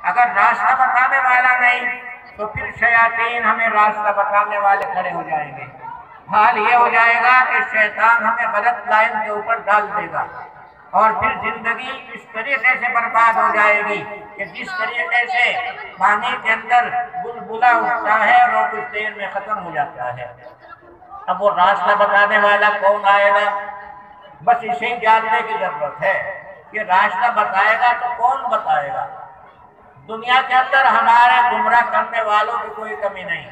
اگر راستہ بتانے والا نہیں تو پھر شیاطین ہمیں راستہ بتانے والے کھڑے ہو جائیں گے۔ حال یہ ہو جائے گا کہ شیطان ہمیں غلط لائن کے اوپر ڈال دے گا، اور پھر زندگی اس طریقے سے برباد ہو جائے گی کہ جس طریقے سے پانی کے اندر بلبلہ اٹھتا ہے اور وہ کچھ دیر میں ختم ہو جاتا ہے۔ اب وہ راستہ بتانے والا کون آئے گا؟ بس اسے جاننے کی ضرورت ہے کہ راستہ بتائے گا تو کون بتائے گا۔ دنیا کے اندر ہمارے گمراہ کرنے والوں کی کوئی کمی نہیں،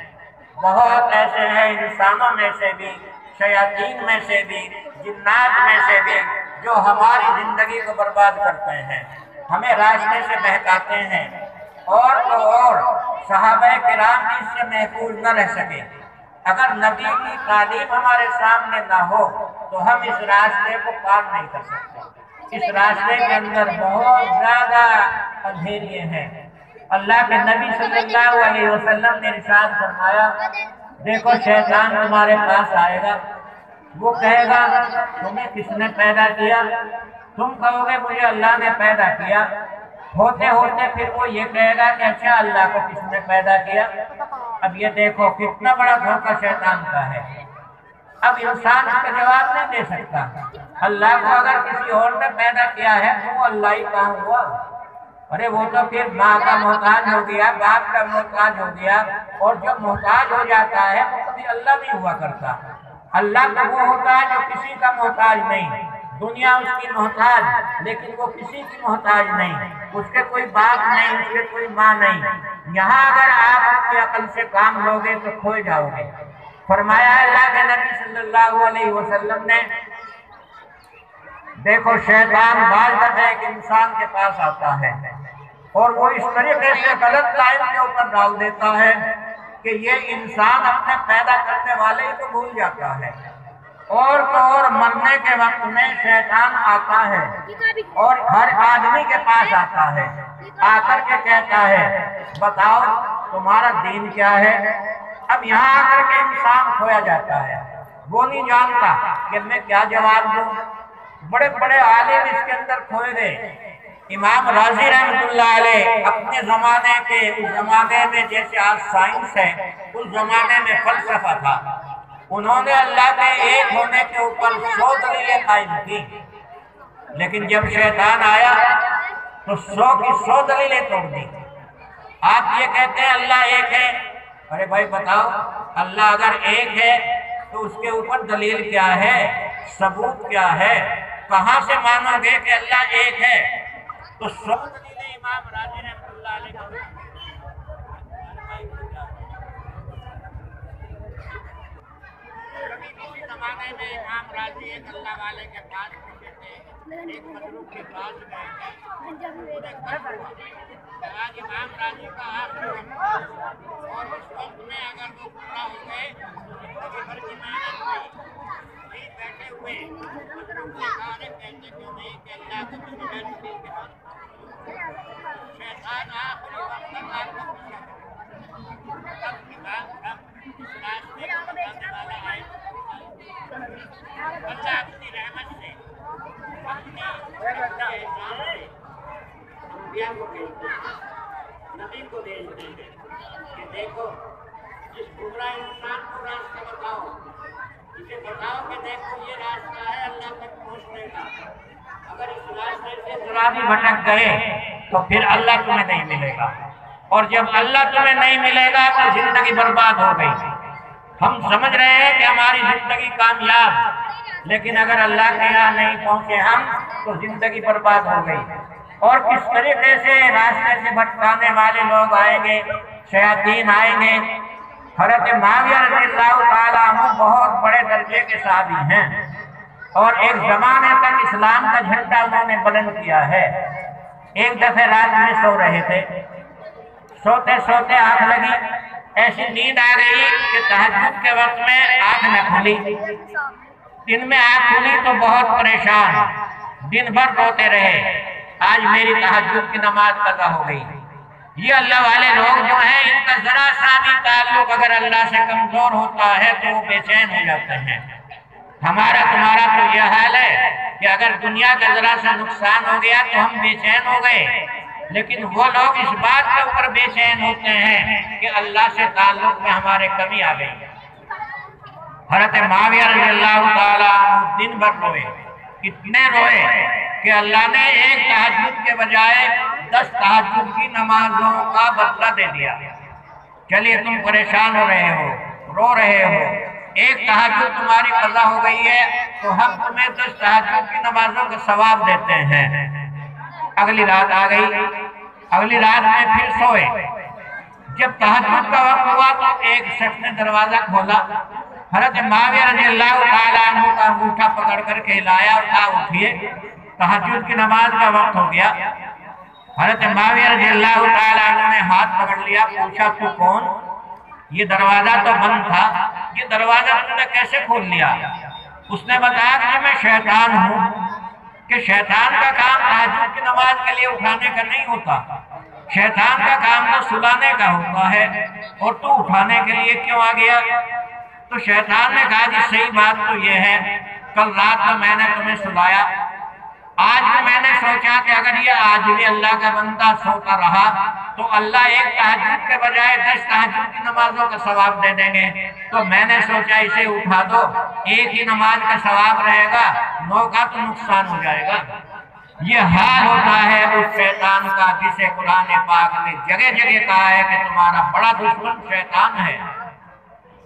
بہت ایسے ہیں انسانوں میں سے بھی، شیاطین میں سے بھی، جنات میں سے بھی، جو ہماری زندگی کو برباد کرتے ہیں، ہمیں راستے سے بہکاتے ہیں، اور تو اور صحابہ کرام بھی اس سے محفوظ نہ رہ سکے۔ اگر نبی کی تعلیم ہمارے سامنے نہ ہو تو ہم اس راستے کو پار نہیں کر سکتے۔ اس راستے کے اندر بہت زیادہ اندھیریے ہیں۔ اللہ کے نبی صلی اللہ علیہ وسلم نے ارشاد فرمایا، دیکھو شیطان تمہارے پاس آئے گا، وہ کہے گا تمہیں کس نے پیدا کیا؟ تم کہو گے مجھے اللہ نے پیدا کیا۔ ہوتے ہوتے پھر وہ یہ کہے گا کہ اچھا اللہ کو کس نے پیدا کیا؟ اب یہ دیکھو کتنا بڑا دھوکہ شیطان کا ہے۔ اب انسان اس کا جواب نہیں دے سکتا۔ اللہ کو اگر کسی اور نے پیدا کیا ہے تو وہ اللہ ہی کہاں ہوا؟ ارے وہ تو پھر ماں کا محتاج ہو گیا، باپ کا محتاج ہو گیا، اور جب محتاج ہو جاتا ہے وہ کبھی اللہ نہیں ہوا کرتا۔ اللہ تو وہ ہوتا ہے جو کسی کا محتاج نہیں۔ دنیا اس کی محتاج، لیکن وہ کسی کی محتاج نہیں۔ اس کے کوئی باپ نہیں، اس کے کوئی ماں نہیں۔ یہاں اگر آپ اپنی عقل سے کام لوگے تو کھوئے جاؤ گے۔ فرمایا اللہ کے نبی صلی اللہ علیہ وسلم نے، دیکھو شیطان بعض دفعہ ایک انسان کے پاس آتا ہے اور وہ اس طریقے سے غلط لائن کے اوپر ڈال دیتا ہے کہ یہ انسان اپنے پیدا کرنے والے ہی کو بھول جاتا ہے، اور تو اور مرنے کے وقت میں شیطان آتا ہے اور ہر آدمی کے پاس آتا ہے، آ کر کے کہتا ہے بتاؤ تمہارا دین کیا ہے؟ اب یہاں آ کر کے انسان کھویا جاتا ہے، وہ نہیں جانتا کہ میں کیا جواب دوں۔ بڑے بڑے عالم اس کے اندر کھوئے گئے۔ امام راضی رحمۃ اللہ علیہ اپنے زمانے کے، اس زمانے میں جیسے آج سائنس ہے، اس زمانے میں فلسفہ تھا۔ انہوں نے اللہ کے ایک ہونے کے اوپر 100 دلیلیں قائم کی، لیکن جب شیطان آیا تو 100 کی 100 دلیلیں توڑ دی۔ آپ یہ کہتے ہیں اللہ ایک ہے، ارے بھائی بتاؤ اللہ اگر ایک ہے تو اس کے اوپر دلیل کیا ہے، ثبوت کیا ہے، کہاں سے مانو گے کہ اللہ ایک ہے؟ تو 100 دلیلیں امام راضی رحمۃ اللہ علیہ کو اسی زمانے میں امام راضی ایک اللہ والے کے پاس پہنچے تھے، ایک مجروح کے پاس گئے تھے، آج امام راضی کا آخری وقت، اور اس وقت میں اگر وہ پورا ہو گئے تو بھر کی محنت ہوئی، بیٹھے ہوئے مجروح کے سارے کہتے کیوں نہیں کہ اللہ کو کسی محنت نہیں کے بعد شیطان آخری وقت تک آپ کو پوچھا تب امام اس راستے کو بتانے والا آئے۔ اللہ اپنی رحمت سے، اپنی احسان سے انبیاء کو بھیجتے ہیں، نبی کو بھیجتے ہیں کہ دیکھو جس گمراہ انسان کو راستہ بتاؤ، اسے بتاؤ کہ دیکھو یہ راستہ ہے اللہ تک پہنچنے کا، اگر اس راستے سے ذرا بھی بھٹک گئے تو پھر اللہ تمہیں نہیں ملے گا، اور جب اللہ تمہیں نہیں ملے گا تو زندگی برباد ہو گئی۔ ہم سمجھ رہے ہیں کہ ہماری زندگی کامیاب، لیکن اگر اللہ کے یہاں نہیں پہنچے ہم تو زندگی برباد ہو گئی۔ اور کس طریقے سے راستے سے بھٹکانے والے لوگ آئیں گے، شیاطین آئیں گے۔ حضرت معاویہ رضی اللہ تعالیٰ عنہ بہت بڑے درجے کے صحابی ہیں، اور ایک زمانے تک اسلام کا جھنڈا انہوں نے بلند کیا ہے۔ ایک دفعہ رات میں سو رہے تھے، سوتے سوتے آنکھ لگی، ایسی نیند آ گئی کہ تہجد کے وقت میں آنکھ نہ کھلی۔ دن میں آنکھ کھلی تو بہت پریشان، دن بھر روتے رہے، آج میری تہجد کی نماز قضا ہو گئی۔ یہ اللہ والے لوگ جو ہیں ان کا ذرا سا بھی تعلق اگر اللہ سے کمزور ہوتا ہے تو وہ بے چین ہو جاتے ہیں۔ ہمارا تمہارا تو یہ حال ہے کہ اگر دنیا کا ذرا سا نقصان ہو گیا تو ہم بے چین ہو گئے، لیکن وہ لوگ اس بات کے اوپر بے چین ہوتے ہیں کہ اللہ سے تعلق میں ہمارے کمی آ گئی۔ حضرت معاویہ رضی اللہ تعالیٰ عنہ دن بھر روئے، اتنے روئے کہ اللہ نے ایک تہجد کے بجائے 10 تہجد کی نمازوں کا بدلہ دے دیا۔ چلیے تم پریشان ہو رہے ہو، رو رہے ہو، ایک تہجد تمہاری قضا ہو گئی ہے تو ہم تمہیں 10 تہجد کی نمازوں کا ثواب دیتے ہیں۔ اگلی رات آ گئی، اگلی رات میں پھر سوئے۔ جب تہجد کا وقت ہوا تو ایک شخص نے دروازہ کھولا، حضرت معاویہ رضی اللہ تعالیٰ عنہ کا انگوٹھا پکڑ کر کے لایا اور کہا اٹھیے، تہجد کی نماز کا وقت ہو گیا۔ حضرت معاویہ رضی اللہ تعالیٰ عنہ نے ہاتھ پکڑ لیا، پوچھا تو کون؟ یہ دروازہ تو بند تھا، یہ دروازہ تم نے کیسے کھول لیا؟ اس نے بتایا کہ میں شیطان ہوں، کہ شیطان کا کام تہجد کی نماز کے لیے اٹھانے کا نہیں ہوتا، شیطان کا کام تو سلانے کا ہوتا ہے، اور تو اٹھانے کے لیے کیوں آ گیا؟ تو شیطان نے کہا جی صحیح بات تو یہ ہے، کل رات کو میں نے تمہیں سلایا، آج بھی میں نے سوچا کہ اگر یہ آج بھی اللہ کا بندہ سوتا رہا تو اللہ ایک تہجد کے بجائے 10 تہجد کی نمازوں کا ثواب دے دیں گے، تو میں نے سوچا اسے اٹھا دو، ایک ہی نماز کا ثواب رہے گا، 9 کا تو نقصان ہو جائے گا۔ یہ حال ہوتا ہے اس شیطان کا جسے قرآن پاک نے جگہ جگہ کہا ہے کہ تمہارا بڑا دشمن شیطان ہے۔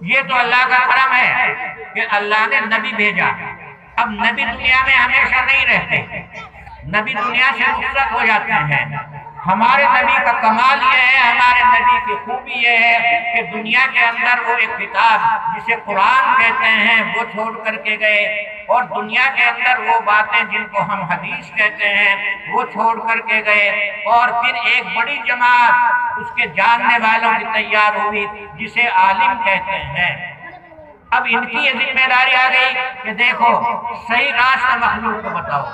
یہ تو اللہ کا کرم ہے کہ اللہ نے نبی بھیجا۔ اب نبی دنیا میں ہمیشہ نہیں رہتے، نبی دنیا سے رخصت ہو جاتے ہیں۔ ہمارے نبی کا کمال یہ ہے، ہمارے نبی کی خوبی یہ ہے کہ دنیا کے اندر وہ ایک کتاب جسے قرآن کہتے ہیں وہ چھوڑ کر کے گئے، اور دنیا کے اندر وہ باتیں جن کو ہم حدیث کہتے ہیں وہ چھوڑ کر کے گئے، اور پھر ایک بڑی جماعت اس کے جاننے والوں کی تیار ہوئی جسے عالم کہتے ہیں۔ اب ان کی یہ ذمہ داری آ گئی کہ دیکھو صحیح راستہ مخلوق کو بتاؤ،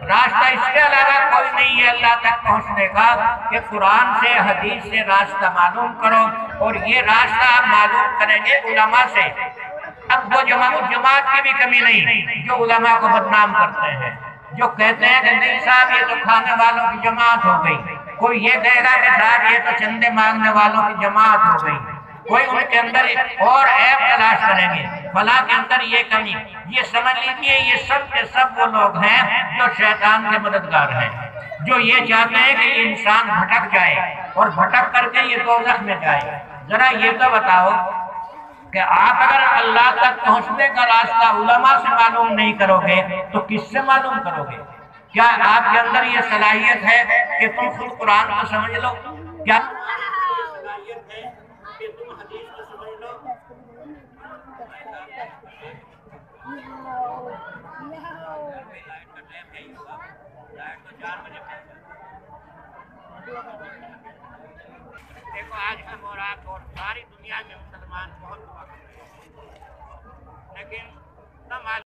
راستہ اس کے علاوہ کوئی نہیں ہے اللہ تک پہنچنے کا، کہ قرآن سے حدیث سے راستہ معلوم کرو، اور یہ راستہ آپ معلوم کریں گے علماء سے۔ اب وہ جماعت کی بھی کمی نہیں جو علماء کو بدنام کرتے ہیں، جو کہتے ہیں کہ نہیں صاحب یہ تو کھانے والوں کی جماعت ہو گئی، کوئی یہ کہے گا کہ صاحب یہ تو چندے مانگنے والوں کی جماعت ہو گئی، کوئی ان کے اندر اور عیب تلاش کریں گے، فلاں کے اندر یہ کمی۔ یہ سمجھ لیجئے یہ سب کے سب وہ لوگ ہیں جو شیطان کے مددگار ہیں، جو یہ چاہتے ہیں کہ انسان بھٹک جائے اور بھٹک کر کے یہ دوزخ میں جائے۔ ذرا یہ تو بتاؤ کہ آپ اگر اللہ تک پہنچنے کا راستہ علماء سے معلوم نہیں کرو گے تو کس سے معلوم کرو گے؟ کیا آپ کے اندر یہ صلاحیت ہے کہ تم خود قرآن کو سمجھ لو؟ کیا صلاحیت ہے کہ تم حدیث کو سمجھ لو؟ دیکھو آج ہم اور آپ اور ساری دنیا میں مسلمان بہت دعا کرتے ہیں، لیکن